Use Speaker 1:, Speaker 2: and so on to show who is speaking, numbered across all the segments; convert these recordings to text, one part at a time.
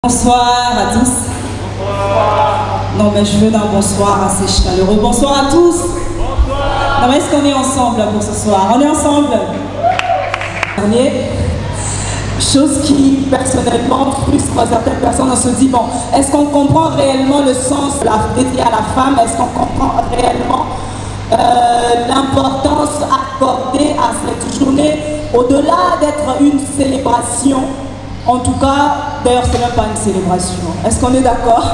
Speaker 1: Bonsoir à tous. Bonsoir. Non mais je veux d'un bonsoir assez chaleureux. Bonsoir à tous. Bonsoir. Non mais est-ce qu'on est ensemble pour ce soir? On est ensemble. Dernier. Chose qui personnellement frustre certaines personnes, on se dit bon, est-ce qu'on comprend réellement le sens dédié à la femme? Est-ce qu'on comprend réellement l'importance accordée à cette journée au-delà d'être une célébration? En tout cas, d'ailleurs, ce n'est même pas une célébration. Est-ce qu'on est d'accord?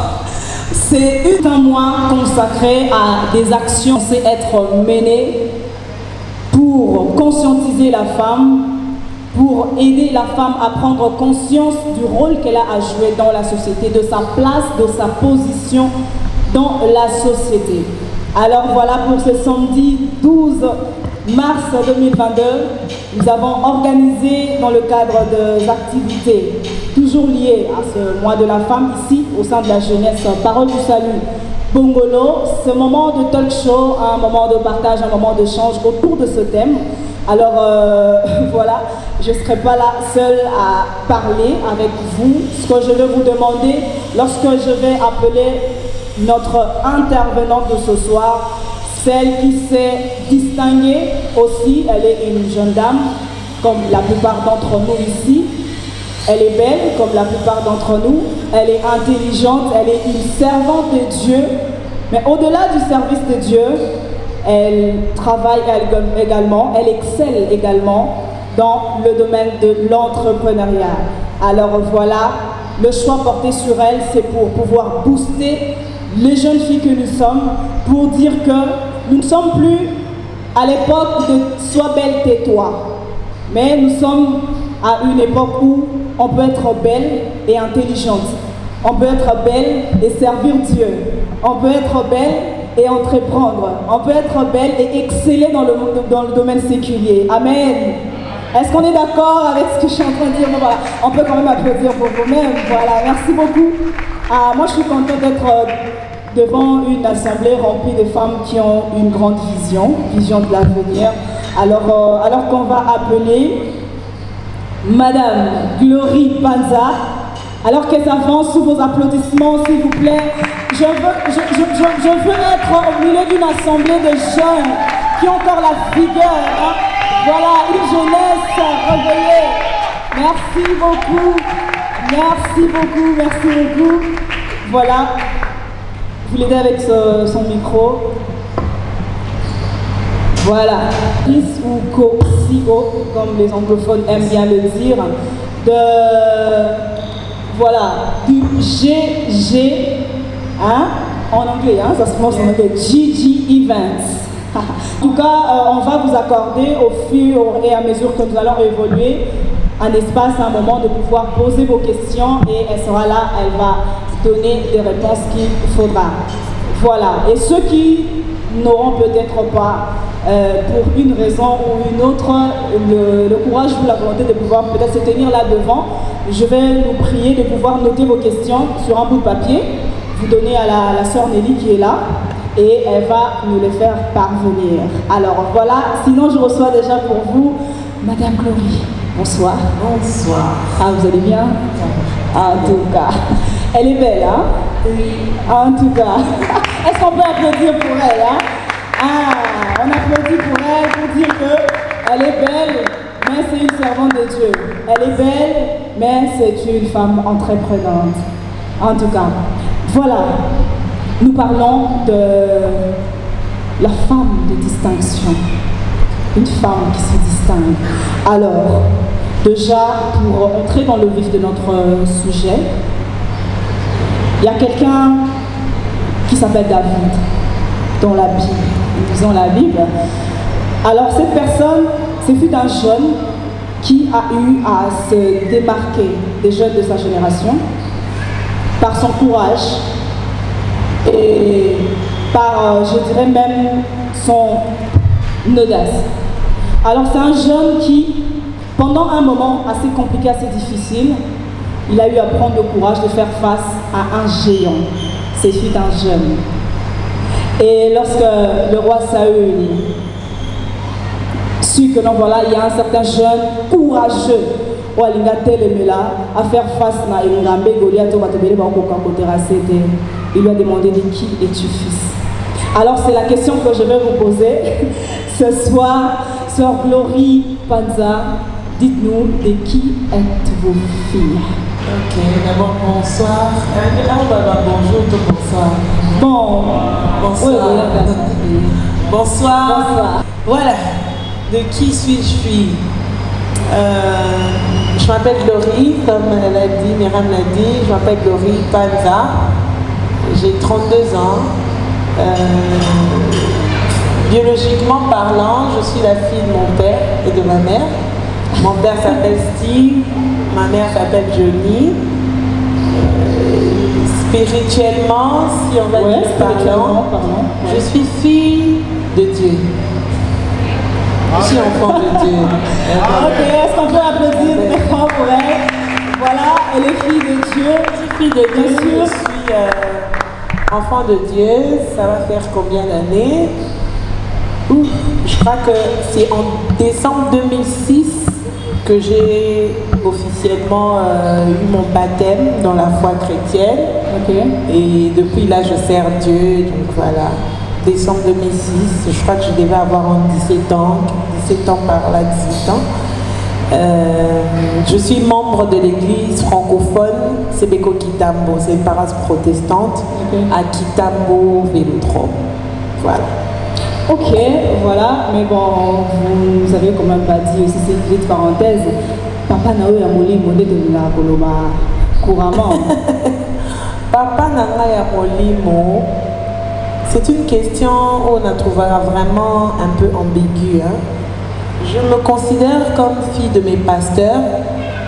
Speaker 1: C'est un mois consacré à des actions censées être menées pour conscientiser la femme, pour aider la femme à prendre conscience du rôle qu'elle a à jouer dans la société, de sa place, de sa position dans la société. Alors voilà, pour ce samedi 12 mars 2022, nous avons organisé dans le cadre des activités toujours liées à ce mois de la femme ici au sein de la jeunesse Parole du Salut Bongolo, ce moment de talk show, un moment de partage, un moment d'échange autour de ce thème. Alors voilà, je ne serai pas là seule à parler avec vous. Ce que je vais vous demander, lorsque je vais appeler notre intervenante de ce soir, celle qui s'est distinguée aussi, elle est une jeune dame, comme la plupart d'entre nous ici. Elle est belle, comme la plupart d'entre nous. Elle est intelligente, elle est une servante de Dieu. Mais au-delà du service de Dieu, elle travaille également, elle excelle également dans le domaine de l'entrepreneuriat. Alors voilà, le choix porté sur elle, c'est pour pouvoir booster les jeunes filles que nous sommes, pour dire que nous ne sommes plus à l'époque de « sois belle, tais-toi ». Mais nous sommes à une époque où on peut être belle et intelligente. On peut être belle et servir Dieu. On peut être belle et entreprendre. On peut être belle et exceller dans le domaine séculier. Amen. Est-ce qu'on est d'accord avec ce que je suis en train de dire? Bon, voilà. On peut quand même applaudir pour vous-même. Voilà, merci beaucoup. Moi, je suis contente d'être devant une assemblée remplie de femmes qui ont une grande vision de l'avenir. Alors qu'on va appeler Madame Glory Panza, alors qu'elle avance sous vos applaudissements, s'il vous plaît. Je veux être au milieu d'une assemblée de jeunes qui ont encore la vigueur. Hein. Voilà, une jeunesse réveillée. Merci beaucoup. Merci beaucoup, merci beaucoup. Voilà. Vous l'aidez avec son micro. Voilà. Ou co-CEO, comme les anglophones aiment bien le dire. Voilà, du GG, hein, en anglais, hein, ça se prononce en anglais, GG Events. En tout cas, on va vous accorder au fur et à mesure que nous allons évoluer un espace, un moment de pouvoir poser vos questions et elle sera là, elle va donner les réponses qu'il faudra. Voilà, et ceux qui n'auront peut-être pas, pour une raison ou une autre, le courage ou la volonté de pouvoir peut-être se tenir là devant, je vais vous prier de pouvoir noter vos questions sur un bout de papier, vous donner à la sœur Nelly qui est là, et elle va nous les faire parvenir. Alors voilà, sinon je reçois déjà pour vous Madame Glory. Bonsoir.
Speaker 2: Bonsoir.
Speaker 1: Ah, vous allez bien? En tout cas. Elle est belle, hein?
Speaker 2: Oui.
Speaker 1: En tout cas. Est-ce qu'on peut applaudir pour elle, hein? Ah, on applaudit pour elle pour dire qu'elle est belle, mais c'est une servante de Dieu. Elle est belle, mais c'est une femme entreprenante. En tout cas, voilà. Nous parlons de la femme de distinction. Une femme qui se distingue. Alors, déjà, pour entrer dans le vif de notre sujet, il y a quelqu'un qui s'appelle David dans la Bible. Nous lisons la Bible. Alors, cette personne, ce fut un jeune qui a eu à se démarquer des jeunes de sa génération par son courage et par, je dirais même, son audace. Alors c'est un jeune qui, pendant un moment assez compliqué, assez difficile, il a eu à prendre le courage de faire face à un géant. C'est un jeune. Et lorsque le roi Saül sut que non, voilà, il y a un certain jeune courageux ou alinga telemela à faire face à Ngambe Goliath au batebele ba koka ko terrasser. Il lui a demandé de qui es-tu fils. Alors c'est la question que je vais vous poser ce soir. Sœur Glory Panza, dites-nous de qui êtes-vous fille?
Speaker 2: Ok, d'abord bonsoir. Bonjour, tout bonsoir.
Speaker 1: Bon,
Speaker 2: bonsoir.
Speaker 1: Oui,
Speaker 2: bonsoir.
Speaker 1: Bonsoir.
Speaker 2: Voilà, de qui suis-je fille? Je m'appelle Glory, comme elle a dit, Myriam l'a dit. Je m'appelle Glory Panza. J'ai 32 ans. Biologiquement parlant, je suis la fille de mon père et de ma mère. Mon père s'appelle Steve, ma mère s'appelle Johnny. Spirituellement, si on va dire parlant, je suis fille de Dieu. Je suis enfant de Dieu.
Speaker 1: Ok, est-ce qu'on peut applaudir très fort pour elle? Voilà, elle est fille de Dieu.
Speaker 2: Je suis fille de Dieu, je suis enfant de Dieu. Ça va faire combien d'années? Je crois que c'est en décembre 2006 que j'ai officiellement eu mon baptême dans la foi chrétienne.
Speaker 1: Okay.
Speaker 2: Et depuis là, je sers Dieu. Donc voilà, décembre 2006, je crois que je devais avoir 17 ans par là, 18 ans. Je suis membre de l'église francophone Sebeko Kitambo, c'est une paroisse protestante à Kitambo, Vélodrome. Voilà.
Speaker 1: Ok, voilà, mais bon, vous avez quand même pas dit aussi cette petite parenthèse. Papa n'a eu un molly modèle de la Koloba couramment.
Speaker 2: Papa n'a eu un molly, c'est une question où on a trouvé vraiment un peu ambiguë. Hein? Je me considère comme fille de mes pasteurs.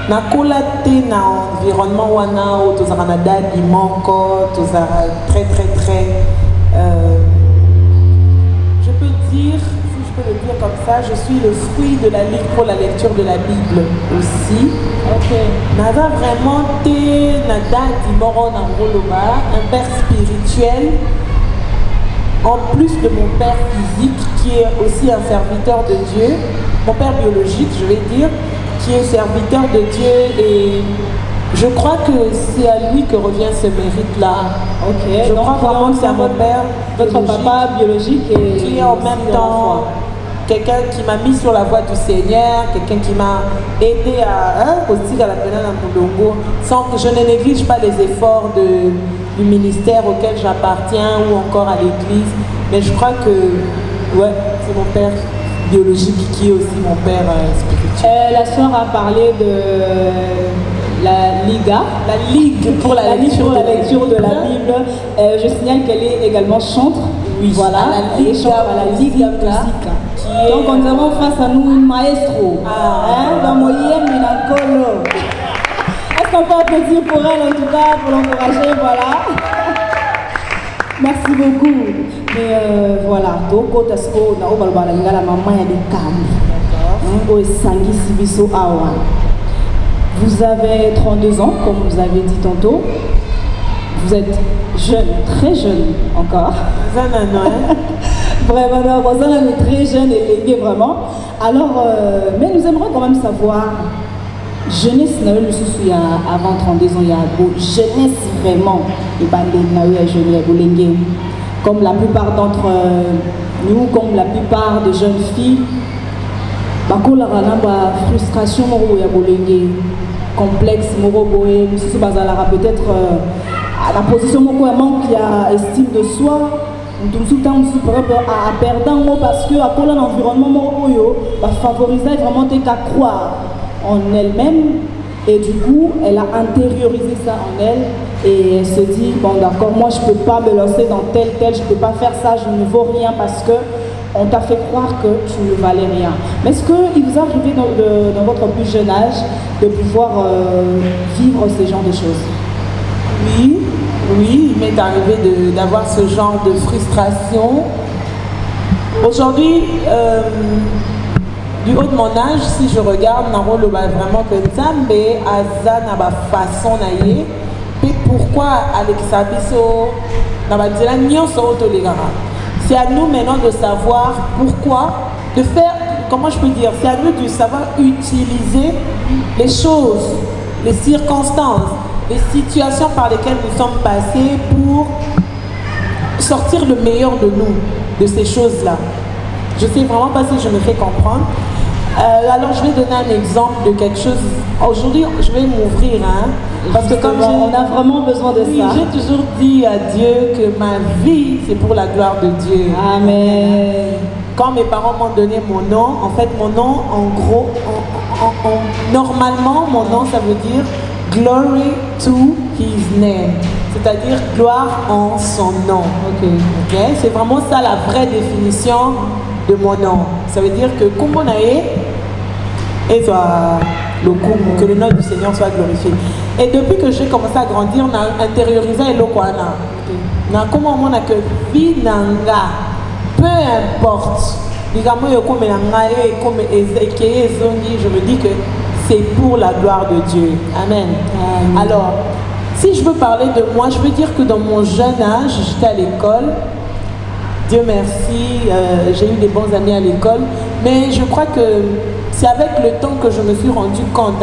Speaker 2: Na colate na environnement wana ou tous Canada dimanco, tous très je peux dire, si je peux le dire comme ça, je suis le fruit de la ligue pour la lecture de la Bible aussi.
Speaker 1: Ok.
Speaker 2: Nada vraiment té nada dimoro na roloba, un père spirituel. En plus de mon père physique qui est aussi un serviteur de Dieu, mon père biologique je vais dire, qui est serviteur de Dieu, et je crois que c'est à lui que revient ce mérite-là.
Speaker 1: Ok.
Speaker 2: Je crois vraiment que c'est à mon père,
Speaker 1: votre papa biologique, et
Speaker 2: qui est en même temps quelqu'un qui m'a mis sur la voie du Seigneur, quelqu'un qui m'a aidé à aussi à la peine à Mbulongo, sans que je ne néglige pas les efforts du ministère auquel j'appartiens ou encore à l'église. Mais je crois que ouais, c'est mon père biologique qui est aussi mon père spirituel.
Speaker 1: La soeur a parlé de la Liga, la Ligue pour la lecture de la Bible. Je signale qu'elle est également chantre.
Speaker 2: Oui,
Speaker 1: voilà,
Speaker 2: à la Liga,
Speaker 1: donc nous avons face à nous un maestro. Dans mon Minakolo. Est-ce qu'on peut applaudir pour elle en tout cas, pour l'encourager, voilà. Merci beaucoup. Mais voilà, donc la maman a des cams. Vous avez 32 ans, comme vous avez dit tantôt. Vous êtes jeune, très jeune encore. Vraiment, vous êtes très jeune et légué vraiment. Alors, mais nous aimerions quand même savoir, jeunesse, avant 32 ans, il y a jeunesse vraiment, comme la plupart d'entre nous, comme la plupart des jeunes filles, frustration, complexe, peut-être à la position manque, il y a estime de soi. Nous à perdre parce que à l'environnement va favoriser vraiment qu'à croire en elle-même, et du coup elle a intériorisé ça en elle et elle se dit bon d'accord, moi je peux pas me lancer dans tel, je peux pas faire ça, je ne vaux rien parce que on t'a fait croire que tu ne valais rien. Mais est-ce qu'il vous est arrivé dans votre plus jeune âge de pouvoir vivre ce genre de choses?
Speaker 2: Oui, oui, il m'est arrivé d'avoir ce genre de frustration. Aujourd'hui, du haut de mon âge, si je regarde, vraiment que Nzambe aza na ba façon na ye, et pourquoi Alexa Bisso na ba nzela nyonso otolegara. C'est à nous maintenant de savoir pourquoi, de faire comment je peux dire, c'est à nous de savoir utiliser les choses, les circonstances, les situations par lesquelles nous sommes passés pour sortir le meilleur de nous, de ces choses-là. Je ne sais vraiment pas si je me fais comprendre. Alors je vais donner un exemple de quelque chose. Aujourd'hui, je vais m'ouvrir, hein, parce que comme
Speaker 1: on a vraiment besoin de ça.
Speaker 2: J'ai toujours dit à Dieu que ma vie, c'est pour la gloire de Dieu.
Speaker 1: Amen.
Speaker 2: Quand mes parents m'ont donné mon nom, en fait, mon nom, en gros, normalement, mon nom, ça veut dire Glory to His name, c'est-à-dire gloire en son nom. Ok. C'est vraiment ça la vraie définition de mon nom. Ça veut dire que Kumbonae et soit le que le nom du Seigneur soit glorifié. Et depuis que j'ai commencé à grandir, on a intériorisé le Kwana. Na comment on a que Vinanga, peu importe. Je me dis que c'est pour la gloire de Dieu. Amen. Alors, si je veux parler de moi, je veux dire que dans mon jeune âge, j'étais à l'école. Dieu merci, j'ai eu des bons amis à l'école. Mais je crois que c'est avec le temps que je me suis rendu compte,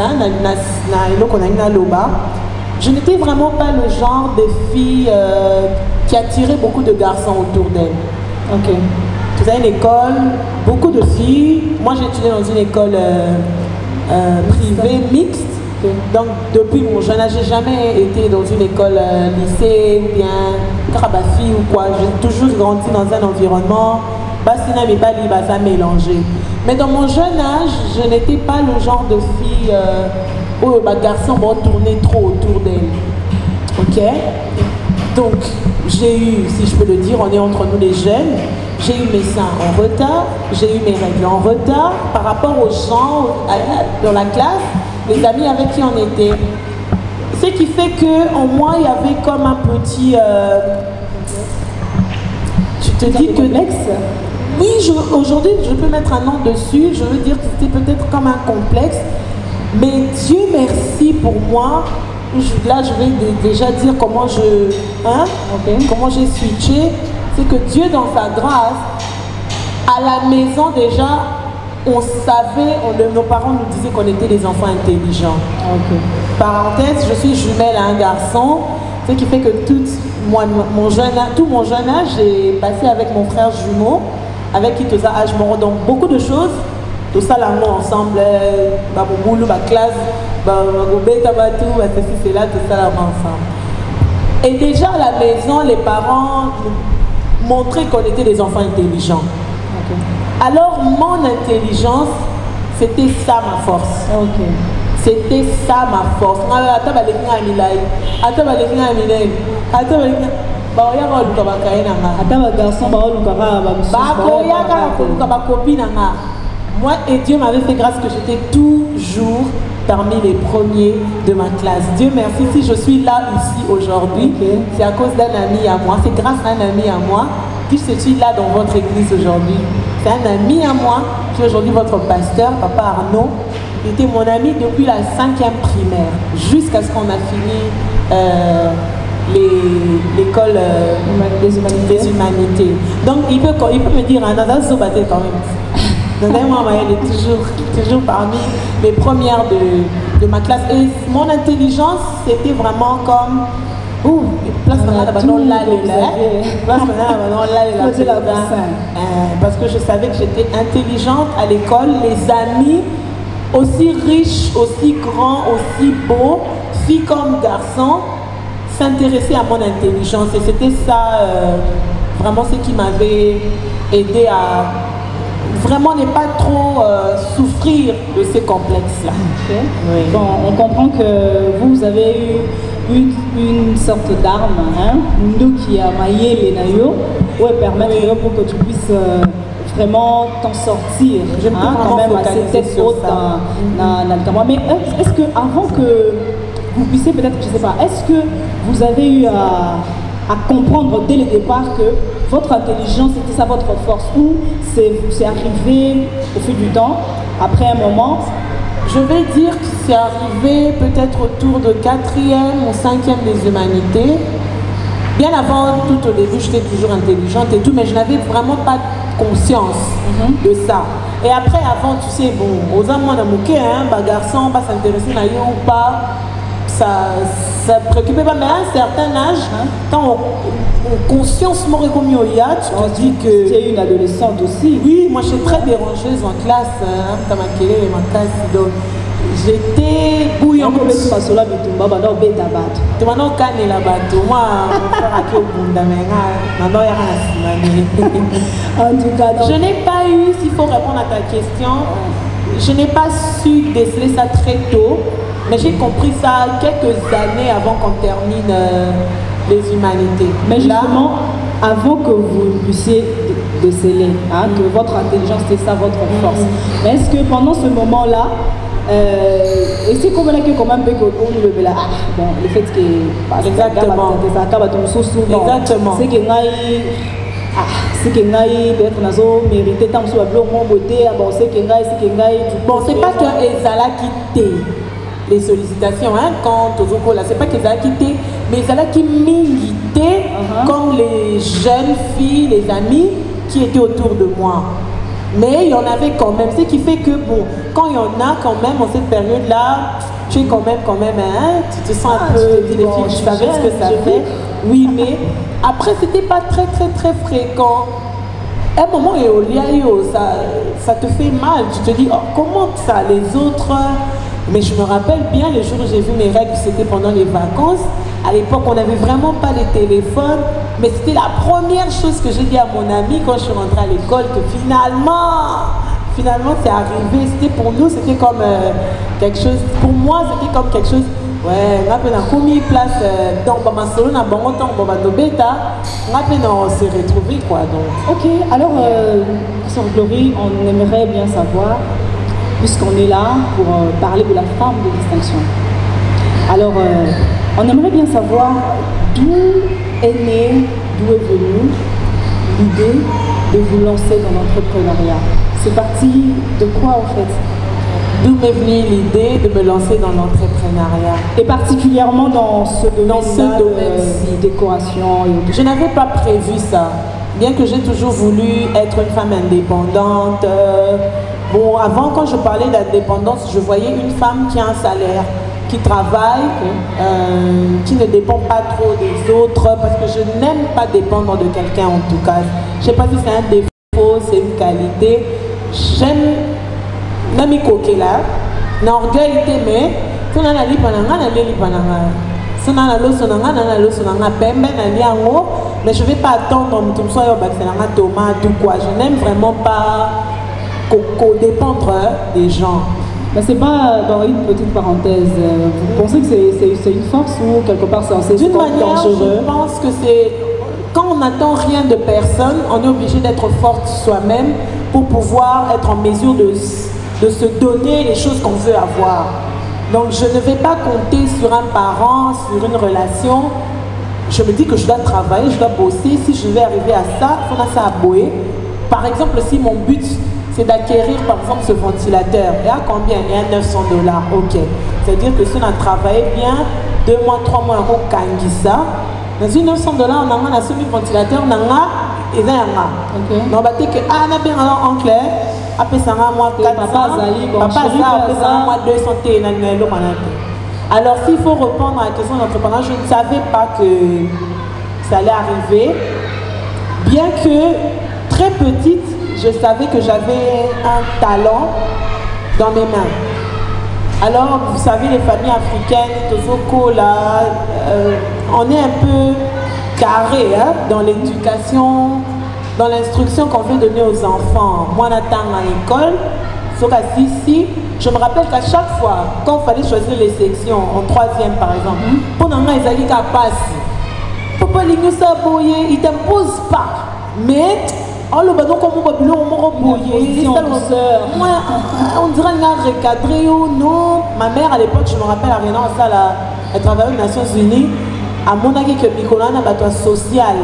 Speaker 2: je n'étais vraiment pas le genre de fille qui attirait beaucoup de garçons autour d'elle. Ok. Tu as une école, beaucoup de filles. Moi, j'ai étudié dans une école privée mixte. Donc, depuis mon jeune âge, j'ai jamais été dans une école lycée ou bien Karabafi ou quoi. J'ai toujours grandi dans un environnement Bassina mais pas libre, mélangé. Mais dans mon jeune âge, je n'étais pas le genre de fille où les garçons vont tourner trop autour d'elle. Ok? Donc, j'ai eu, si je peux le dire, on est entre nous les jeunes, j'ai eu mes seins en retard, j'ai eu mes règles en retard par rapport aux gens dans la classe, les amis avec qui on était. Ce qui fait qu'en moi, il y avait comme un petit... tu te dis que... Oui, aujourd'hui, je peux mettre un nom dessus, je veux dire que c'était peut-être comme un complexe, mais Dieu merci pour moi. Là, je vais déjà dire comment comment j'ai switché. C'est que Dieu, dans sa grâce, à la maison déjà, on savait, nos parents nous disaient qu'on était des enfants intelligents. Parenthèse, je suis jumelle à un garçon, ce qui fait que tout mon jeune âge, j'ai passé avec mon frère jumeau, avec qui tout ça, je me rends dans beaucoup de choses. Tout ça, là, ensemble, ma classe, c'est là, tout ça, là, ensemble. Et déjà à la maison, les parents montraient qu'on était des enfants intelligents. Alors, mon intelligence, c'était ça ma force. C'était ça ma force. Moi et Dieu m'avait fait grâce que j'étais toujours parmi les premiers de ma classe. Dieu merci, si je suis là ici aujourd'hui, c'est à cause d'un ami à moi, c'est grâce à un ami à moi que je suis là dans votre église aujourd'hui. C'est un ami à moi qui est aujourd'hui votre pasteur, Papa Arnaud. Il était mon ami depuis la 5e primaire, jusqu'à ce qu'on a fini l'école des humanités. Donc il peut me dire, Nada Zobaté quand même. Elle est toujours parmi les premières de ma classe. Et mon intelligence, c'était vraiment comme... parce que je savais que j'étais intelligente à l'école. Les amis, aussi riches, aussi grands, aussi beaux, filles comme garçons, s'intéressaient à mon intelligence. Et c'était ça, vraiment ce qui m'avait aidé à... vraiment ne pas trop souffrir de ces complexes-là.
Speaker 1: Bon, on comprend que vous avez eu une sorte d'arme, nous qui a maillé les naïos, pour permettre pour que tu puisses vraiment t'en sortir.
Speaker 2: Je me
Speaker 1: quand même assez tête haute dans le temps. Mais est-ce que avant que vous puissiez peut-être, je ne sais pas, est-ce que vous avez eu à comprendre dès le départ que votre intelligence était ça votre force, ou c'est arrivé au fil du temps, après un moment?
Speaker 2: Je vais dire que c'est arrivé peut-être autour de 4e ou 5e des humanités. Bien avant, tout au début, j'étais toujours intelligente et tout, mais je n'avais vraiment pas conscience de ça. Et après, avant, tu sais, bon, aux hommes, on a moqué, hein, bah, garçon, pas s'intéresser à eux ou pas, ça préoccupait pas, mais à un certain âge, quand on conscience m'aurait commis au yacht, tu te dis que...
Speaker 1: Tu es une adolescente aussi.
Speaker 2: Oui, moi je suis très dérangeuse en classe, hein, dans ma classe, donc j'étais bouillante. Tu m'as dit canne la bateau, moi, mon frère a qui au bout je n'ai pas eu, s'il faut répondre à ta question, je n'ai pas su déceler ça très tôt, mais j'ai compris ça quelques années avant qu'on termine les humanités.
Speaker 1: Mais justement, avant que vous puissiez déceler, hein, que votre intelligence, c'est ça votre force. Mais est-ce que pendant ce moment-là, et c'est comme là que quand même bon, le fait que
Speaker 2: exactement
Speaker 1: c'est que c'est que peut-être nazo mérité tant sur blanc mon beauté bon c'est que
Speaker 2: bon c'est pas que ezala quitté les sollicitations hein quand tozoko là c'est pas que ezala quitté mais ezala qui milité comme les jeunes filles les amis qui étaient autour de moi. Mais il y en avait quand même, ce qui fait que bon, quand il y en a quand même en cette période-là, tu es quand même, hein, tu te sens un peu, tu savais ce que ça fait. Oui, mais après, c'était pas très fréquent. À un moment, ça te fait mal. Tu te dis, oh, comment ça, les autres. Mais je me rappelle bien, le jour où j'ai vu mes règles, c'était pendant les vacances. À l'époque, on n'avait vraiment pas les téléphones. Mais c'était la première chose que j'ai dit à mon ami quand je suis rentrée à l'école, que finalement c'est arrivé. C'était pour nous, c'était comme quelque chose, pour moi c'était comme quelque chose, ouais, on a commis place dans ma solo, on a bon temps, on s'est retrouvés quoi. Donc.
Speaker 1: Ok, alors, Sœur Glory, on aimerait bien savoir, puisqu'on est là pour parler de la femme de distinction. Alors, on aimerait bien savoir d'où est venue l'idée de vous lancer dans l'entrepreneuriat. C'est parti de quoi en fait?
Speaker 2: D'où m'est venue l'idée de me lancer dans l'entrepreneuriat.
Speaker 1: Et particulièrement dans ce domaine-ci, décoration.
Speaker 2: Je n'avais pas prévu ça. Bien que j'ai toujours voulu être une femme indépendante. Bon, avant, quand je parlais d'indépendance, je voyais une femme qui a un salaire, qui travaille, qui ne dépend pas trop des autres, parce que je n'aime pas dépendre de quelqu'un en tout cas. Je ne sais pas si c'est un défaut, c'est une qualité. J'aime Nami Kokela, n'orgueil mais si on a la lipananga, mais je ne vais pas attendre que tout soit tomate ou quoi. Je n'aime vraiment pas dépendre des gens.
Speaker 1: Mais c'est pas dans une petite parenthèse. Vous pensez que c'est une force ou quelque part c'est assez dangereux?
Speaker 2: D'une manière, je pense que c'est quand on n'attend rien de personne, on est obligé d'être forte soi-même pour pouvoir être en mesure de se donner les choses qu'on veut avoir. Donc je ne vais pas compter sur un parent, sur une relation. Je me dis que je dois travailler, je dois bosser. Si je vais arriver à ça, il faut ça à bouer. Par exemple, si mon but c'est d'acquérir par exemple ce ventilateur, et à combien? Il y a $900, ok. C'est-à-dire que si on a travaillé bien, 2 mois, 3 mois, on a gagné ça. Dans $900, on a un ventilateur, on a et ça on va dire que on a bien en clair. Après ça, moi 400, papa moi 200. Alors s'il faut reprendre à la question d'entrepreneur, je ne savais pas que ça allait arriver. Bien que très petite, je savais que j'avais un talent dans mes mains. Alors, vous savez, les familles africaines, Tozoko, là, on est un peu carré hein, dans l'éducation, dans l'instruction qu'on veut donner aux enfants. Moi, j'attends à l'école, ici, je me rappelle qu'à chaque fois, quand il fallait choisir les sections, en 3e par exemple, pendant que ils allaient qu'à passer, papa, il ne t'impose pas, mais on le bâton comme on dirait qu'il a recadré ou non. Ma mère à l'époque, je me rappelle, elle travaillait aux Nations Unies. À mon avis, que Nicolas n'a pas social.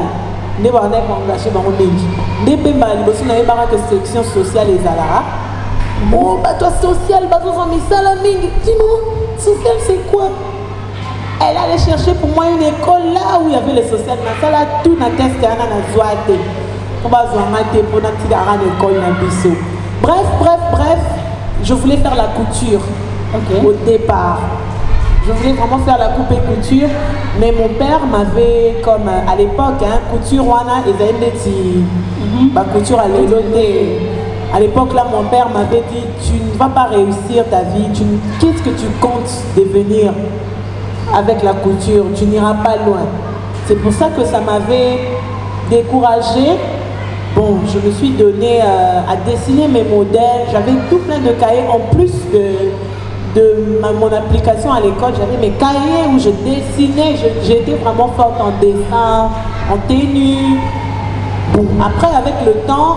Speaker 2: Ne va pas engagé dans mon pays. Ne peut pas aller dans la section sociale et Zala. Oh, bah toi social, bah toi famille salaming. Dis-moi, social c'est quoi? Elle allait chercher pour moi une école là où il y avait les sociales. Ça là, tout n'a qu'est-ce qu'il y a dans la joie. Bref, je voulais faire la couture au départ. Je voulais vraiment faire la coupe et couture, mais mon père m'avait, comme à l'époque, couture wana et ma couture à l'éloté. À l'époque là, mon père m'avait dit, tu ne vas pas réussir ta vie, qu'est-ce que tu comptes devenir avec la couture, tu n'iras pas loin. C'est pour ça que ça m'avait découragée. Bon, je me suis donnée à dessiner mes modèles, j'avais tout plein de cahiers en plus mon application à l'école, j'avais mes cahiers où je dessinais, j'étais vraiment forte en dessin, en tenue. Bon, après avec le temps,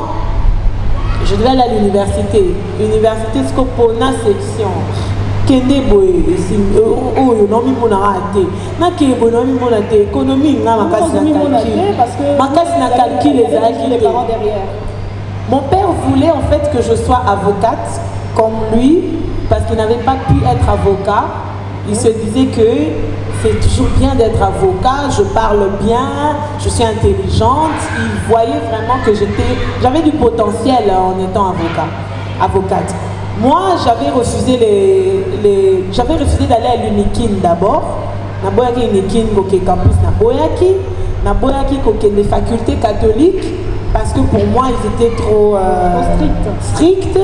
Speaker 2: je devais aller à l'université. L'université Scopona section. Kende boy, oh non mi mona raté. Na ke boy non mi mona té économie na makasi na calcul les parents derrière. Mon père voulait en fait que je sois avocate comme lui parce qu'il n'avait pas pu être avocat. Il se disait que c'est toujours bien d'être avocat, je parle bien, je suis intelligente. Il voyait vraiment que j'avais du potentiel en étant avocate. Moi, j'avais refusé d'aller à l'Unikin d'abord. Naboyaki Unikin koke campus Naboyaki koke les facultés catholiques parce que pour moi ils étaient trop stricts.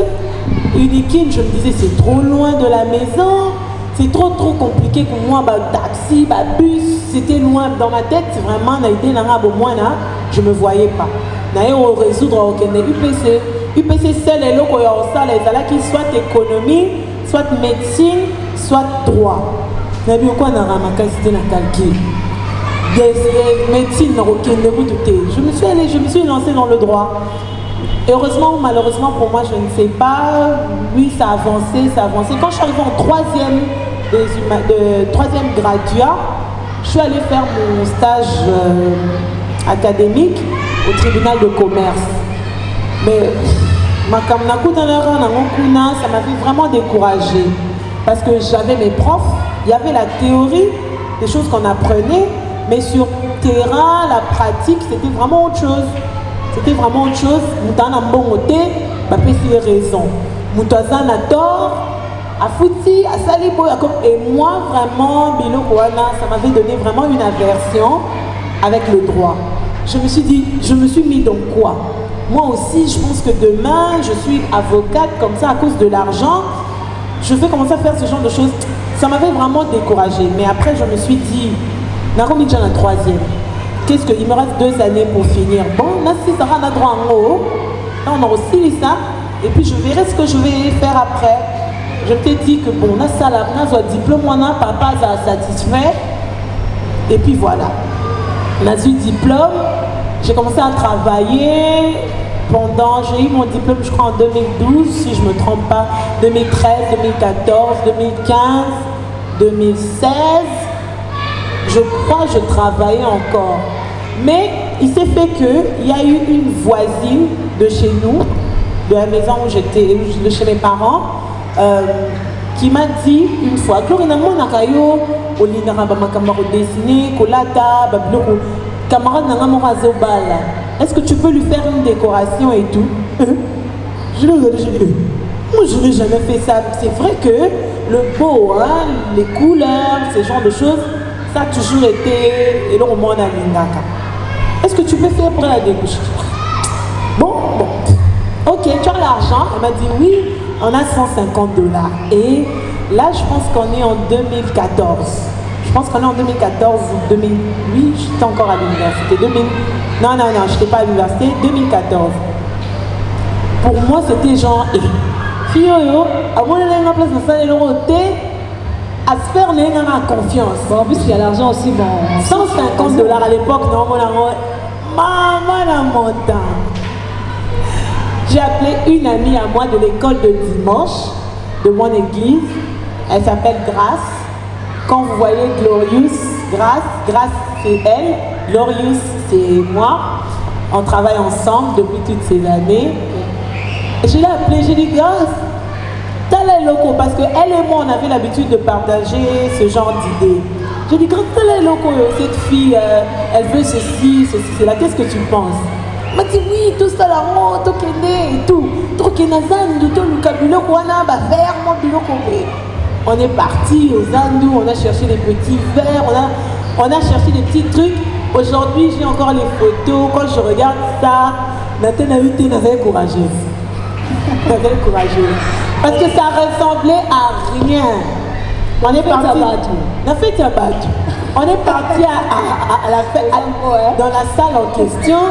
Speaker 2: Unikin, je me disais c'est trop loin de la maison. C'est trop compliqué pour moi, taxi, bus, c'était loin dans ma tête, c'est vraiment, je ne me voyais pas. Je vais résoudre UPC. UPC, c'est les locaux, qui soit économie, soit médecine, soit droit. Je me suis lancée dans le droit. Heureusement ou malheureusement pour moi, je ne sais pas. Oui, ça a avancé. Quand je suis arrivée en troisième graduat, je suis allée faire mon stage académique au tribunal de commerce. Mais ça m'avait vraiment découragée parce que j'avais mes profs, il y avait la théorie, des choses qu'on apprenait, mais sur terrain, la pratique, c'était vraiment autre chose. C'était vraiment autre chose. Moutana Mbongote, c'est raison. Moutazana tort, à Fouti, à Salibo. Et moi, vraiment, Bilo Kouana, ça m'avait donné vraiment une aversion avec le droit. Je me suis mis dans quoi? Moi aussi, je pense que demain, je suis avocate comme ça à cause de l'argent. Je vais commencer à faire ce genre de choses. Ça m'avait vraiment découragée. Mais après, je me suis dit, Naromi déjà la troisième. Qu'est-ce qu'il me reste 2 années pour finir? Bon, là, si ça va droit en haut, là, on a aussi ça. Et puis, je verrai ce que je vais faire après. Je t'ai dit que bon, là, ça, là, on a diplôme, on a papa, ça a satisfait. Et puis voilà. On a eu diplôme. J'ai commencé à travailler j'ai eu mon diplôme, je crois, en 2012, si je ne me trompe pas, 2013, 2014, 2015, 2016. Je crois que je travaillais encore. Mais il s'est fait qu'il y a eu une voisine de chez nous, de la maison où j'étais, de chez mes parents, qui m'a dit une fois, est-ce que tu peux lui faire une décoration et tout? Je lui ai dit, moi je n'ai jamais fait ça. C'est vrai que le beau, hein, les couleurs, ce genre de choses, ça a toujours été, et là au moins on a l'ingaka. Est-ce que tu peux faire pour la décoration? Bon, ok, tu as l'argent? Elle m'a dit oui, on a $150. Et là, je pense qu'on est en 2014. Je pense qu'on est en 2014 ou 2008, j'étais encore à l'université. Non, je n'étais pas à l'université, 2014. Pour moi, c'était genre, fille, à moi, on a place dans ça, à se faire confiance.
Speaker 1: Bon, en plus, il y a l'argent aussi. Bon,
Speaker 2: $150 à l'époque, non, maman, j'ai appelé une amie à moi de l'école de dimanche, de mon église. Elle s'appelle Grace. Quand vous voyez Glorious, Grace c'est elle, Glorious c'est moi. On travaille ensemble depuis toutes ces années. Et je l'ai appelée, j'ai dit Grace, t'as les locaux, parce qu'elle et moi on avait l'habitude de partager ce genre d'idées. J'ai dit Grace, t'as les locaux, cette fille, elle veut ceci, cela, qu'est-ce que tu penses? Elle m'a dit oui, tout ça là, tout et tout. On est parti aux Andou, on a cherché des petits verres, on a cherché des petits trucs. Aujourd'hui, j'ai encore les photos. Quand je regarde ça, Nathan a eu courageuse. Parce que ça ressemblait à rien. On est parti. On est parti à la fête, dans la salle en question.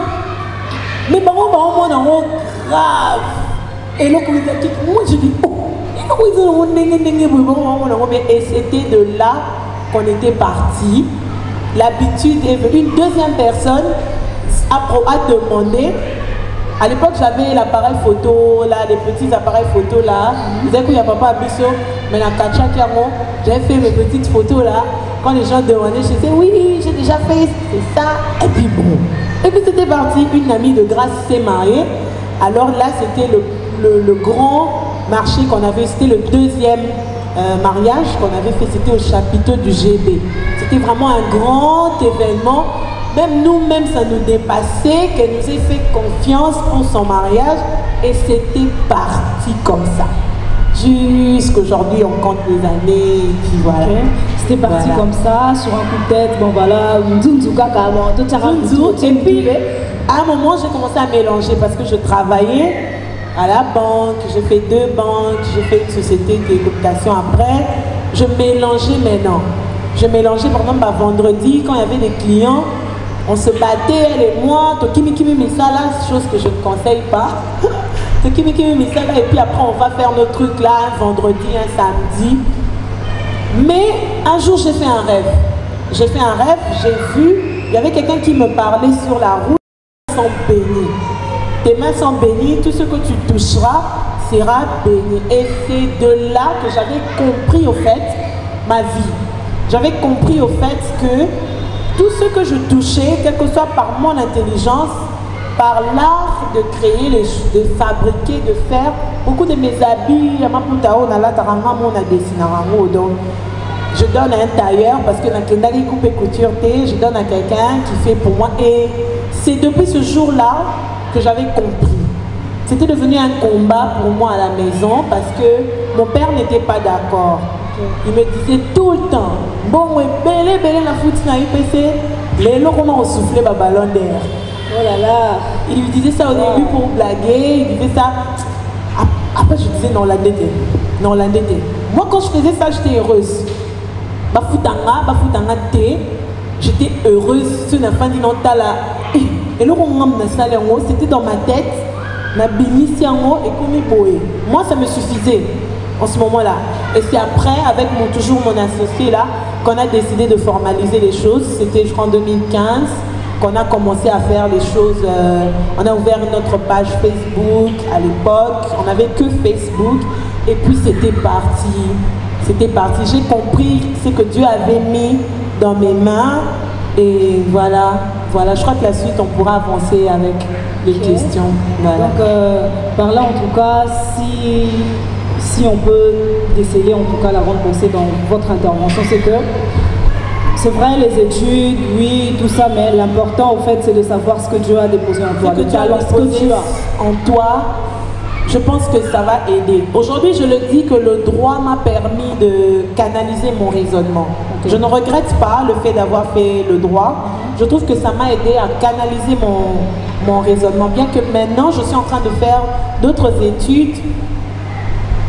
Speaker 2: Mais par contre, grave. Et là, moi je dis, et c'était de là qu'on était parti. L'habitude est venue. Une deuxième personne a demandé. À l'époque, j'avais l'appareil photo, là, les petits appareils photo là. Vous savez qu'il y a papa Abisso, mais la Kacha Kiamo, j'avais fait mes petites photos là. Quand les gens demandaient, je disais oui, j'ai déjà fait, c'est ça. Et puis bon. Et puis c'était parti. Une amie de Grâce s'est mariée. Alors là, c'était le grand marché qu'on avait, c'était le deuxième mariage qu'on avait fait, c'était au chapiteau du GB. C'était vraiment un grand événement. Même nous-mêmes, ça nous dépassait, qu'elle nous ait fait confiance pour son mariage et c'était parti comme ça. Jusqu'aujourd'hui, on compte les années et puis voilà.
Speaker 1: Okay. C'était parti comme ça, sur un coup de tête, bon voilà,
Speaker 2: et puis, à un moment, j'ai commencé à mélanger parce que je travaillais à la banque, j'ai fait 2 banques, j'ai fait une société de cooptation après. Je mélangeais maintenant. Je mélangeais, par exemple, vendredi, quand il y avait des clients, on se battait, elle et moi, Tokimi Misala, chose que je ne conseille pas. Tokimi Misala, et puis après, on va faire nos trucs là, un vendredi, un samedi. Mais un jour, j'ai fait un rêve. J'ai fait un rêve, j'ai vu, il y avait quelqu'un qui me parlait sur la route, sans béni. Tes mains sont bénies, tout ce que tu toucheras sera béni. Et c'est de là que j'avais compris au fait ma vie. J'avais compris au fait que tout ce que je touchais, quel que soit par mon intelligence, par l'art de créer, de fabriquer, de faire, beaucoup de mes habits, donc je donne à un tailleur parce que dans le coupe et couture, je donne à quelqu'un qui fait pour moi. Et c'est depuis ce jour-là que j'avais compris. C'était devenu un combat pour moi à la maison parce que mon père n'était pas d'accord. Il me disait tout le temps, bon, belé la foot na IPC, les lots qu'on a soufflé ma ballon d'air. Oh là là. Il lui disait ça au début pour blaguer, il disait ça. Après je disais non, l'endetté. Moi quand je faisais ça, j'étais heureuse. Bafutanga té, j'étais heureuse. Ce n'a pas dit non tala. Et là c'était dans ma tête, ma bénitiamo et comme boé. Moi ça me suffisait en ce moment-là. Et c'est après, avec toujours mon associé là, qu'on a décidé de formaliser les choses. C'était je crois en 2015 qu'on a commencé à faire les choses. On a ouvert notre page Facebook à l'époque. On n'avait que Facebook. Et puis c'était parti. C'était parti. J'ai compris ce que Dieu avait mis dans mes mains. Et voilà, je crois que la suite, on pourra avancer avec les questions. Voilà.
Speaker 1: Donc, par là, en tout cas, si on peut déceler, en tout cas, la grande pensée dans votre intervention, c'est que c'est vrai, les études, oui, tout ça, mais l'important, au fait, c'est de savoir ce que Dieu a déposé en toi,
Speaker 2: le talent que tu as en toi. Je pense que ça va aider. Aujourd'hui, je le dis que le droit m'a permis de canaliser mon raisonnement. Okay. Je ne regrette pas le fait d'avoir fait le droit. Je trouve que ça m'a aidé à canaliser mon raisonnement. Bien que maintenant, je suis en train de faire d'autres études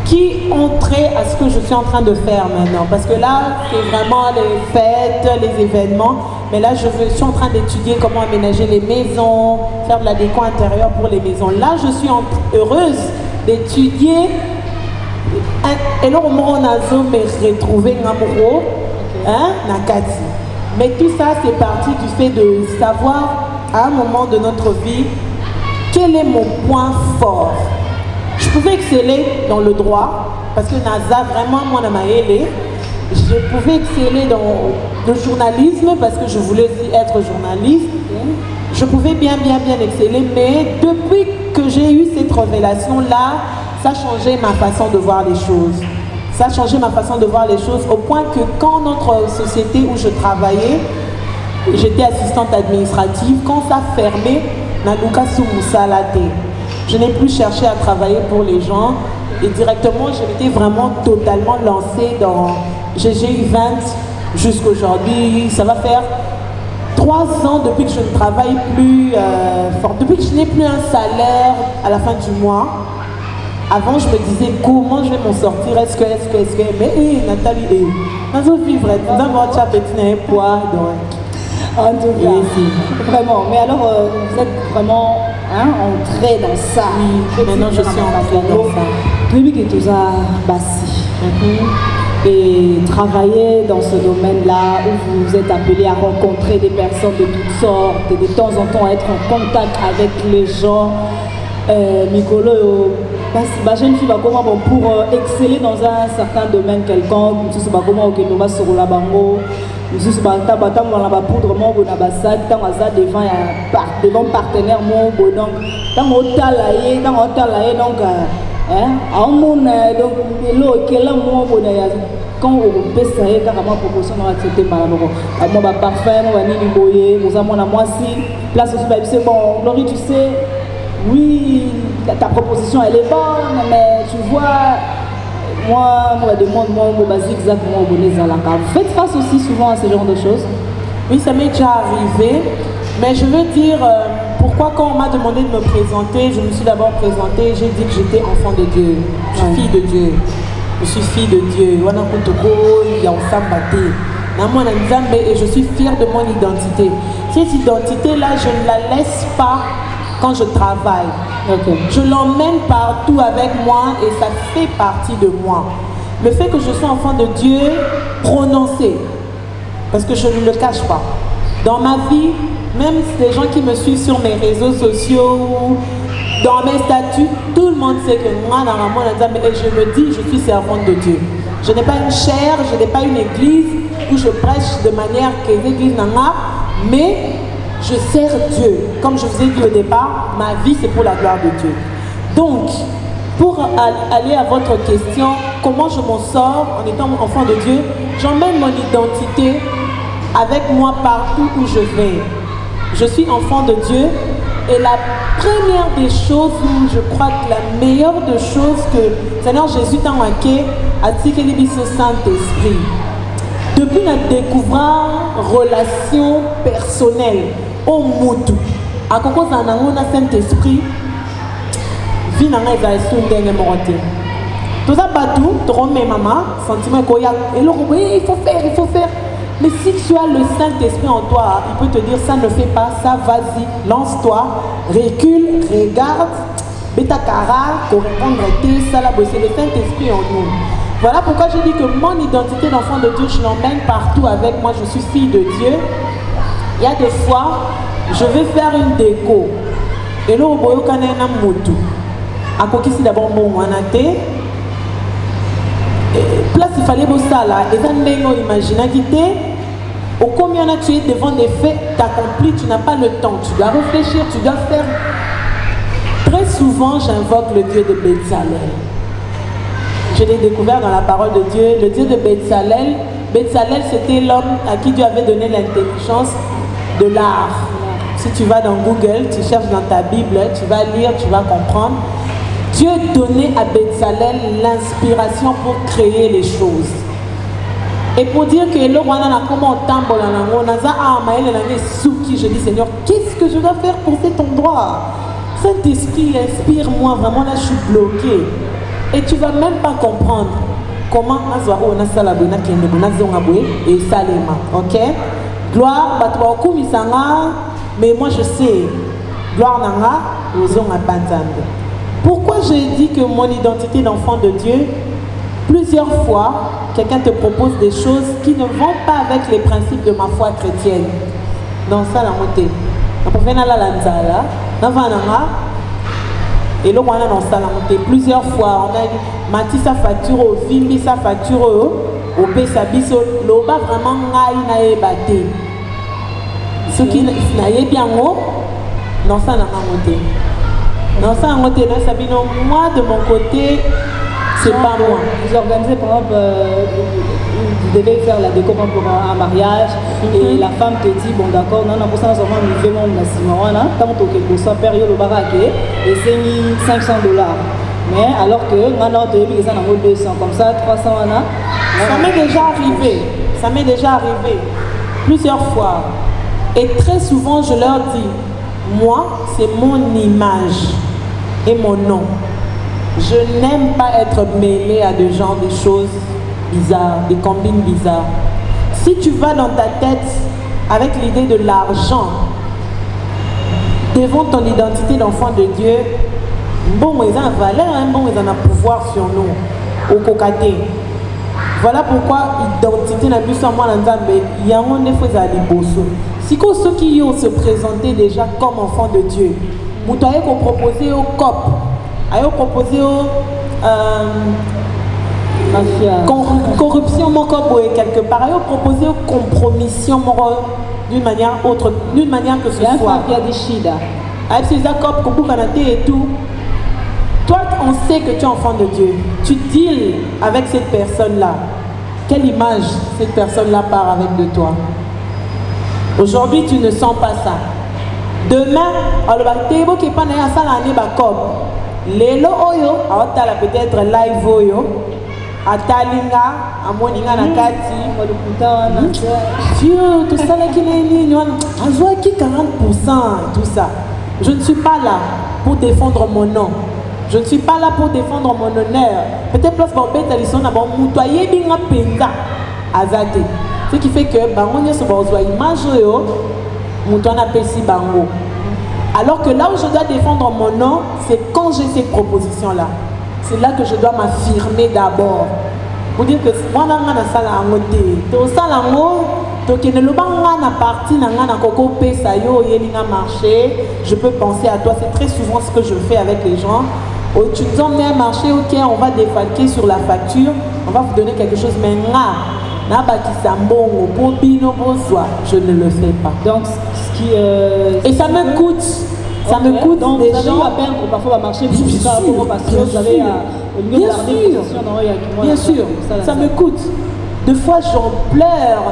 Speaker 2: qui ont trait à ce que je suis en train de faire maintenant. Parce que là, c'est vraiment les fêtes, les événements. Mais là, je suis en train d'étudier comment aménager les maisons, faire de la déco intérieure pour les maisons. Là, je suis heureuse d'étudier. Et là, on a retrouvé Namuro, Nakati. Mais tout ça, c'est parti du fait de savoir, à un moment de notre vie, quel est mon point fort. Je pouvais exceller dans le droit, parce que Naza, vraiment, moi, je pouvais exceller dans le journalisme, parce que je voulais aussi être journaliste. Je pouvais bien exceller, mais depuis que j'ai eu cette révélation-là, ça a changé ma façon de voir les choses. Ça a changé ma façon de voir les choses, au point que quand notre société où je travaillais, j'étais assistante administrative, quand ça fermait, Naluka Soumousalate. Je n'ai plus cherché à travailler pour les gens. Et directement, je m'étais vraiment totalement lancée dans GG Event jusqu'aujourd'hui. Ça va faire 3 ans depuis que je ne travaille plus fort, depuis que je n'ai plus un salaire à la fin du mois. Avant, je me disais comment je vais m'en sortir. Est-ce que, mais Nathalie, nous vivre, nous avons un petit poids.
Speaker 1: En tout cas, vraiment. Mais alors, vous êtes vraiment entré dans ça.
Speaker 2: Oui, maintenant je suis entrée dans ça.
Speaker 1: Depuis que tu as bassi. Et travailler dans ce domaine-là où vous vous êtes appelé à rencontrer des personnes de toutes sortes et de temps en temps être en contact avec les gens. Mikolo, ma jeune fille va comment pour exceller dans un certain domaine quelconque, nous va comment que nous va sur la bango, nous va tabatam dans la poudre mon bon abassade, tant à devant partenaire mon bon donc dans mon talaye donc en mon donc l'eau quel mon bon quand on peut essayer carrément proposition dans accepter malheureusement moi bah parfait moi ni boyer nous avons moi si place aussi c'est bon Glory tu sais. Oui, ta proposition elle est bonne, mais tu vois, moi, je demande mon basique exactement au bonnet Zalaka. Vous faites face aussi souvent à ce genre de choses?
Speaker 2: Oui, ça m'est déjà arrivé, mais je veux dire, pourquoi quand on m'a demandé de me présenter, je me suis d'abord présentée, j'ai dit que j'étais enfant de Dieu, je suis fille de Dieu, je suis fille de Dieu, et je suis fière de mon identité. Cette identité-là, je ne la laisse pas quand je travaille. Je l'emmène partout avec moi et ça fait partie de moi. Le fait que je sois enfant de Dieu, prononcé, parce que je ne le cache pas. Dans ma vie, même les gens qui me suivent sur mes réseaux sociaux, dans mes statuts, tout le monde sait que moi, et je me dis, je suis servante de Dieu. Je n'ai pas une chaire, je n'ai pas une église où je prêche de manière que l'église n'en a, mais je sers Dieu. Comme je vous ai dit au départ, ma vie c'est pour la gloire de Dieu. Donc, pour aller à votre question, comment je m'en sors en étant enfant de Dieu, j'emmène mon identité avec moi partout où je vais. Je suis enfant de Dieu et la première des choses où je crois que la meilleure des choses que Seigneur Jésus t'a marqué a dit qu'il est ce Saint-Esprit. Depuis notre découvert relation personnelle au Moutou, à cause d'un Saint-Esprit, vie n'a pas été une moralité. Tout ça, batou, tu remets maman, sentiment qu'il y a, et là, il faut faire. Mais si tu as le Saint-Esprit en toi, il peut te dire ça ne fait pas, ça vas-y, lance-toi, recule, regarde, bétakara, correspondre, ça là, c'est le Saint-Esprit en nous. Voilà pourquoi je dis que mon identité d'enfant de Dieu, je l'emmène partout avec moi, je suis fille de Dieu. Il y a des fois, je vais faire une déco. Et là, on voit qu'il y a un moto. À quoi qu'il y a d'abord bon wanate. Place, il fallait bosser là. Et ça, on imagine quitter. Au combien tu es devant des faits accomplis, tu n'as pas le temps. Tu dois réfléchir, tu dois faire. Très souvent, j'invoque le Dieu de Bétzalel. Je l'ai découvert dans la parole de Dieu. Le Dieu de Bétzalel. Bétzalel, c'était l'homme à qui Dieu avait donné l'intelligence de l'art. Si tu vas dans Google, tu cherches dans ta Bible, tu vas lire, tu vas comprendre. Dieu donnait à Bétzalel l'inspiration pour créer les choses. Et pour dire que le roi n'a comment je dis Seigneur, qu'est-ce que je dois faire pour cet endroit? Saint-Esprit, inspire-moi, vraiment là je suis bloqué. Et tu ne vas même pas comprendre comment on a salabé et salema. Ok? Gloire, mais moi je sais, gloire nanga, pourquoi j'ai dit que mon identité d'enfant de Dieu, plusieurs fois, quelqu'un te propose des choses qui ne vont pas avec les principes de ma foi chrétienne. Dans ça, la montée. Et là, on a dans ça, la montée. Plusieurs fois, on a mati sa facture au vimbi sa facture au pesabiso, l'oba vraiment naï bâté. Ce qui n'aille bien haut, dans ça, la montée. Dans ça, on a moi de mon côté, c'est pas moi.
Speaker 1: Vous organisez par exemple vous devez faire la déco pour un mariage, et la femme te dit, bon d'accord, non, pour ça, on va me faire mon nassima, tant que soit période au baraquet, et c'est 500 $. Mais alors que maintenant, tu as 200, comme ça, 300 $.
Speaker 2: Ça m'est déjà arrivé. Ça m'est déjà arrivé plusieurs fois. Et très souvent, je leur dis, moi, c'est mon image et mon nom. Je n'aime pas être mêlée à des gens, des choses bizarres, des combines bizarres. Si tu vas dans ta tête avec l'idée de l'argent devant ton identité d'enfant de Dieu, bon, ils ont valeur, bon, ils ont un pouvoir sur nous, au cocaté. Voilà pourquoi l'identité n'a plus sur moi, il y a un effet à l'imposso. Si ceux qui ont se présenté déjà comme enfants de Dieu, vous avez proposé au COP, vous avez proposé au corruption quelque part, vous avez proposé aux compromissions d'une manière autre, d'une manière que ce soit. Avec ces accords et tout. Toi, on sait que tu es enfant de Dieu. Tu deals avec cette personne-là. Quelle image cette personne-là part avec de toi? Aujourd'hui, tu ne sens pas ça. Demain, Lelo oyo, peut-être live oyo, atalinga, amoninga nakati, Dieu, tout ça là qui est ligne, qui 40%, tout ça. Je ne suis pas là pour défendre mon nom. Je ne suis pas là pour défendre mon honneur. Peut-être plus pour bête à l'issue, d'abord, moutoyer binga penga azate. Ce qui fait que bango n'y a pas image yo, moutona pesi bango. Alors que là où je dois défendre mon nom, c'est quand j'ai cette proposition-là. C'est là que je dois m'affirmer d'abord. Pour dire que moi, je suis je peux penser à toi. C'est très souvent ce que je fais avec les gens. Tu nous emmènes à marcher, ok, on va défalquer sur la facture, on va vous donner quelque chose, mais je ne le fais pas.
Speaker 1: Donc, ce qui,
Speaker 2: et ça me coûte. Ça me coûte
Speaker 1: donc
Speaker 2: des
Speaker 1: vous avez
Speaker 2: gens.
Speaker 1: eu à peine pour parfois marcher plus
Speaker 2: Bien sûr,
Speaker 1: parce que vous avez
Speaker 2: bien sûr, ça me coûte. Deux fois j'en pleure,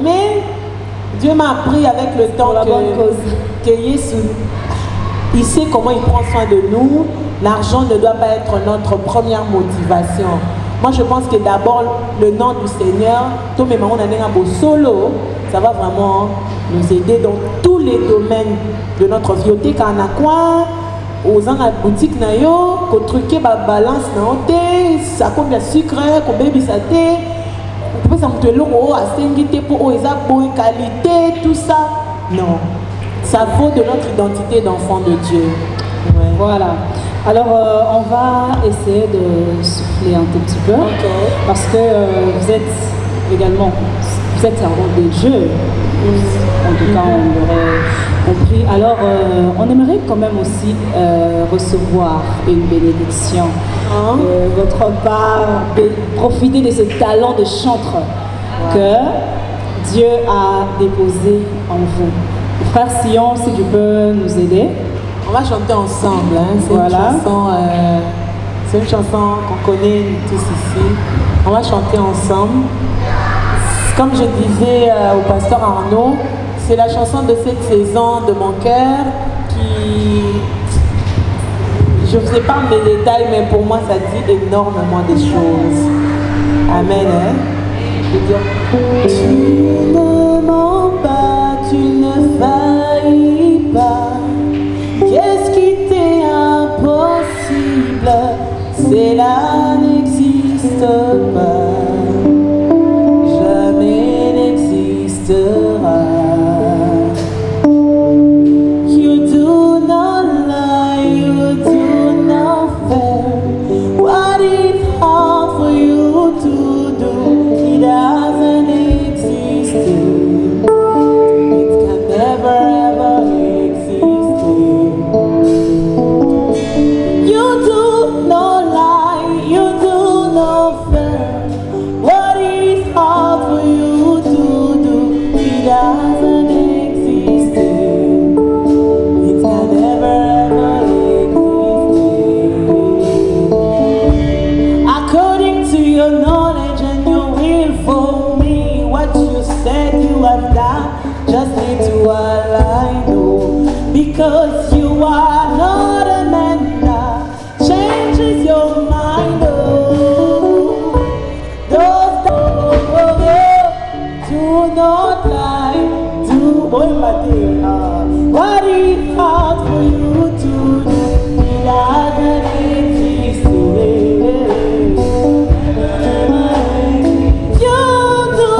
Speaker 2: mais Dieu m'a appris avec le temps que Jésus, il sait comment il prend soin de nous. L'argent ne doit pas être notre première motivation. Moi je pense que d'abord le nom du Seigneur, solo, ça va vraiment nous aider dans tous les domaines de notre vie. Quand on a quoi, aux gens à la boutique, qu'on truquer la balance, ça compte le sucre, qu'on baby ça on peut s'en tenir pour qualité, tout ça. Non, ça vaut de notre identité d'enfant de Dieu. Ouais.
Speaker 1: Voilà. Alors, on va essayer de souffler un tout petit peu.
Speaker 2: Okay.
Speaker 1: Parce que vous êtes également, vous êtes servant de Dieu. En tout cas, on aurait compris. Alors, on aimerait quand même aussi recevoir une bénédiction de votre part, profiter de ce talent de chantre que Dieu a déposé en vous. Frère Sion, si tu peux nous aider.
Speaker 2: On va chanter ensemble. Hein. C'est une chanson qu'on connaît tous ici. On va chanter ensemble. Comme je disais au pasteur Arnaud, c'est la chanson de cette saison de mon cœur qui... Je ne sais pas mes détails, mais pour moi, ça dit énormément de choses. Amen. Hein? Je veux dire, tu ne mens pas, tu ne faillis pas. Qu'est-ce qui t'est impossible? Cela n'existe pas. Jamais n'existera. You do not lie, you do not fail. What is hard for you to do? It doesn't exist. It can never ever exist. You do not lie, you do not fail. your knowledge and your will for me. What you said you have done, just need to align, oh. Because you are not a man that changes your mind, oh. Those do not lie, what is hard for you to do, it doesn't exist today. You do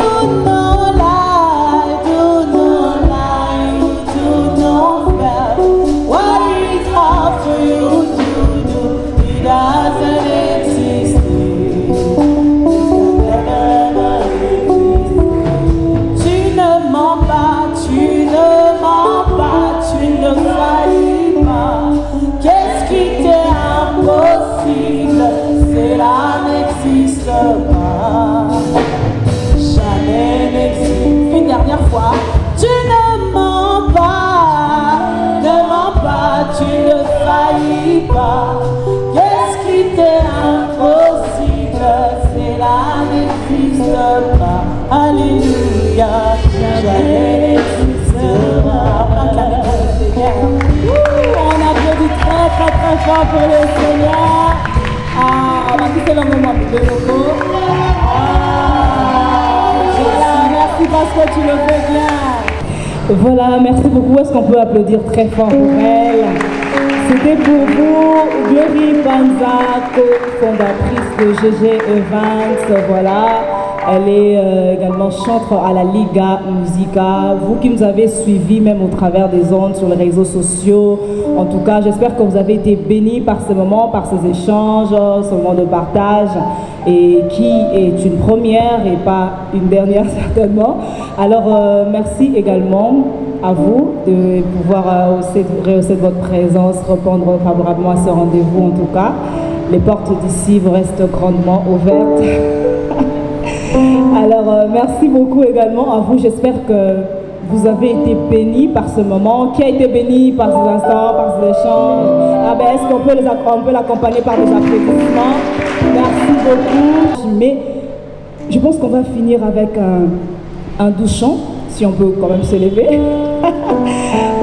Speaker 2: not lie, do not lie, you do not fail. What is hard for you to do, it doesn't exist today. Tu ne mens pas, tu ne mens pas, tu ne faillis pas. Qu'est-ce qui t'est impossible? Cela n'existe pas. Jamais n'existe. Une dernière fois. Tu ne mens pas, tu ne faillis pas. Qu'est-ce qui t'est impossible? Cela n'existe pas. Alléluia, jamais n'existera.
Speaker 1: On applaudit très très très fort pour le Seigneur. On va quitter le moment de logo. Voilà, merci parce que tu le fais bien. Voilà, merci beaucoup. Est-ce qu'on peut applaudir très fort pour elle? C'était pour vous, Glory Banza, co-fondatrice de GG Events. Voilà. Elle est également chanteur à la Liga Musica. Vous qui nous avez suivis même au travers des ondes sur les réseaux sociaux, en tout cas, j'espère que vous avez été bénis par ce moment, par ces échanges, ce moment de partage, et qui est une première et pas une dernière certainement. Alors, merci également à vous de pouvoir rehausser de votre présence, répondre favorablement à ce rendez-vous en tout cas. Les portes d'ici vous restent grandement ouvertes. Alors, merci beaucoup également à vous. J'espère que vous avez été bénis par ce moment. Qui a été béni par ces instants, par ces échanges? Ah ben, est-ce qu'on peut l'accompagner par des applaudissements? Merci beaucoup. Mais je pense qu'on va finir avec un doux chant, si on peut quand même se lever.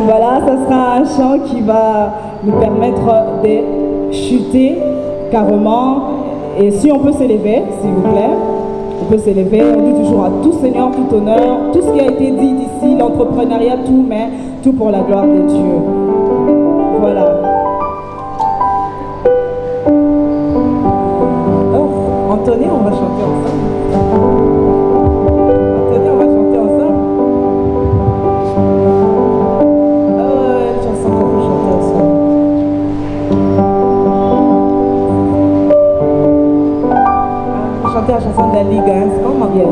Speaker 1: Voilà, ça sera un chant qui va nous permettre de chuter carrément. Et si on peut se lever, s'il vous plaît. On peut s'élever, on dit toujours à tout Seigneur, tout honneur, tout ce qui a été dit d'ici, l'entrepreneuriat, tout, mais tout pour la gloire de Dieu. Voilà. Oh, Anthony, on va chanter ensemble. Anthony, on va chanter ensemble. Une chanson qu'on peut chanter ensemble. Chanter la chanson de la Ligue, c'est comme un yes.